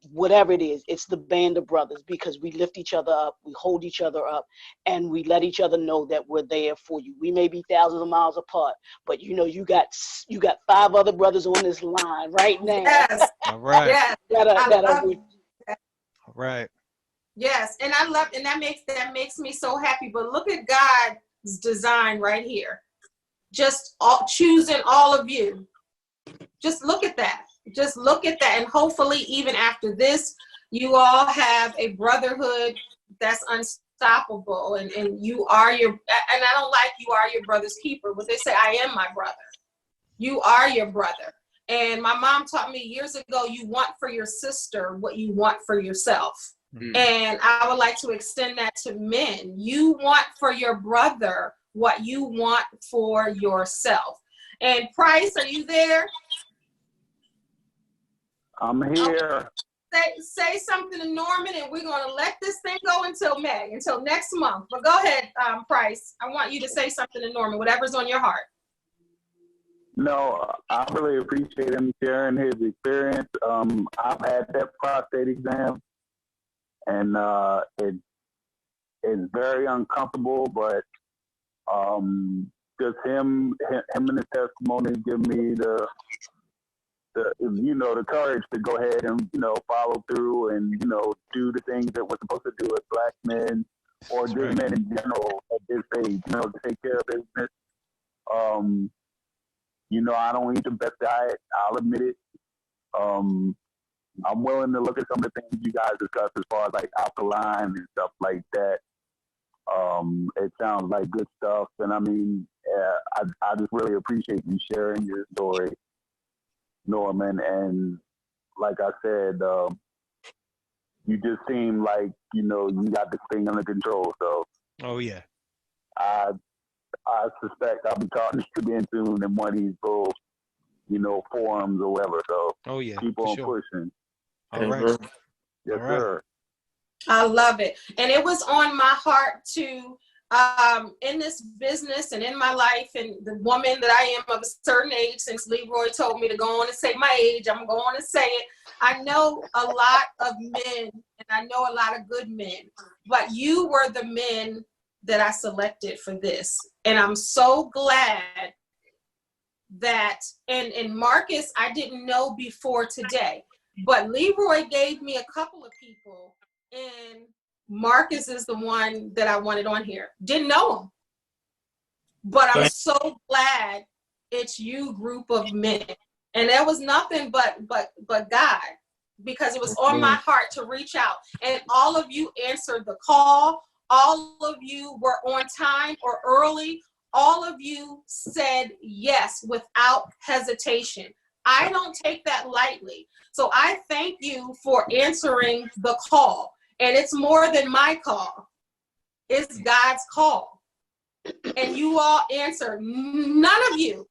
whatever it is, it's the band of brothers, because we lift each other up, we hold each other up, and we let each other know that we're there for you. We may be thousands of miles apart, but you know, you got 5 other brothers on this line right now. Yes. All right. Yes. that are with you. All right. Yes, and I love, and that makes me so happy. But look at God's design right here. Just choosing all of you. Just look at that. Just look at that. And hopefully, even after this, you all have a brotherhood that's unstoppable. And you are and I don't like you are your brother's keeper, but they say, I am my brother. You are your brother. And my mom taught me years ago, you want for your sister what you want for yourself. And I would like to extend that to men. You want for your brother what you want for yourself. And Price, are you there? I'm here. Say something to Norman, and we're going to let this thing go until next month. But go ahead, Price. I want you to say something to Norman, whatever's on your heart. No, I really appreciate him sharing his experience. I've had that prostate exam, and it's very uncomfortable, but just him and his testimony give me the courage to go ahead and follow through and do the things that we're supposed to do as black men or just men in general at this age. To take care of business. I don't eat the best diet. I'll admit it. I'm willing to look at some of the things you guys discussed as far as like alkaline and stuff like that. It sounds like good stuff, and I mean, I just really appreciate you sharing your story, Norman. And like I said, you just seem like you got this thing under control. So, oh yeah, I suspect I'll be talking to you again soon in one of these little, forums or whatever. So, oh yeah, keep on sure. pushing. All right. Yes, all right. sir. I love it. And it was on my heart to, in this business and in my life, and the woman that I am of a certain age, since Leroy told me to go on and say my age, I'm going to say it. I know a lot of men, and I know a lot of good men, but you were the men that I selected for this. And I'm so glad that, and Marcus, I didn't know before today, but Leroy gave me a couple of people, and Marcus is the one that I wanted on here. Didn't know him, but I'm so glad it's you group of men. And there was nothing but God, because it was on my heart to reach out. And all of you answered the call. All of you were on time or early. All of you said yes without hesitation. I don't take that lightly. So I thank you for answering the call. And it's more than my call. It's God's call. And you all answered. None of you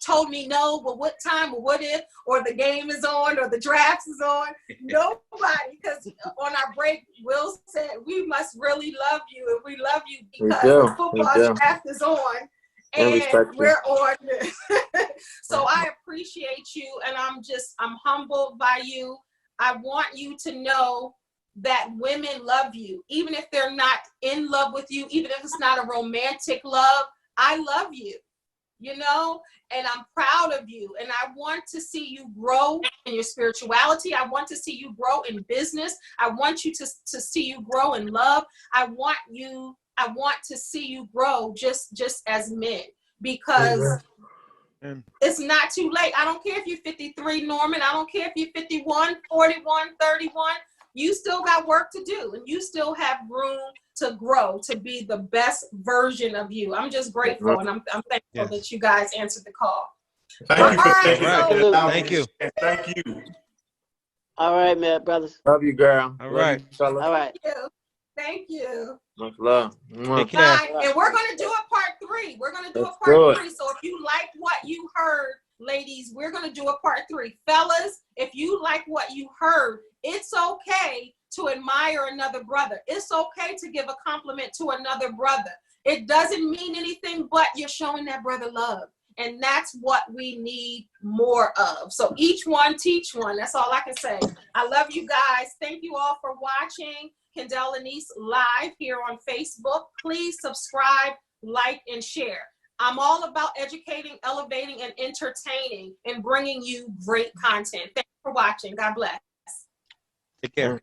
told me no, but what time, or what if, or the game is on, or the draft is on. Nobody, because on our break, Will said, we must really love you, and we love you because the football draft is on, and we're on this. So I appreciate you, and I'm humbled by you. I want you to know that women love you, even if they're not in love with you, even if it's not a romantic love. I love you. And I'm proud of you. And I want to see you grow in your spirituality. I want to see you grow in business. I want you to see you grow in love. I want to see you grow just as men, because it's not too late. I don't care if you're 53, Norman. I don't care if you're 51, 41, 31. you still got work to do, and you still have room to grow, to be the best version of you. I'm just grateful, and I'm thankful that you guys answered the call. Thank you for Thank you. Thank you. All right, man, brothers. Love you, girl. All right. You, fellas. All right. Thank you. Much love. Take care. And we're going to do a part 3. We're going to do a part 3. So if you like what you heard, ladies, we're going to do a part 3. Fellas, if you like what you heard, it's okay to admire another brother. It's okay to give a compliment to another brother. It doesn't mean anything but you're showing that brother love. And that's what we need more of. So each one, teach one. That's all I can say. I love you guys. Thank you all for watching Kendell Lenice live here on Facebook. Please subscribe, like, and share. I'm all about educating, elevating, and entertaining and bringing you great content. Thanks for watching. God bless. Take care.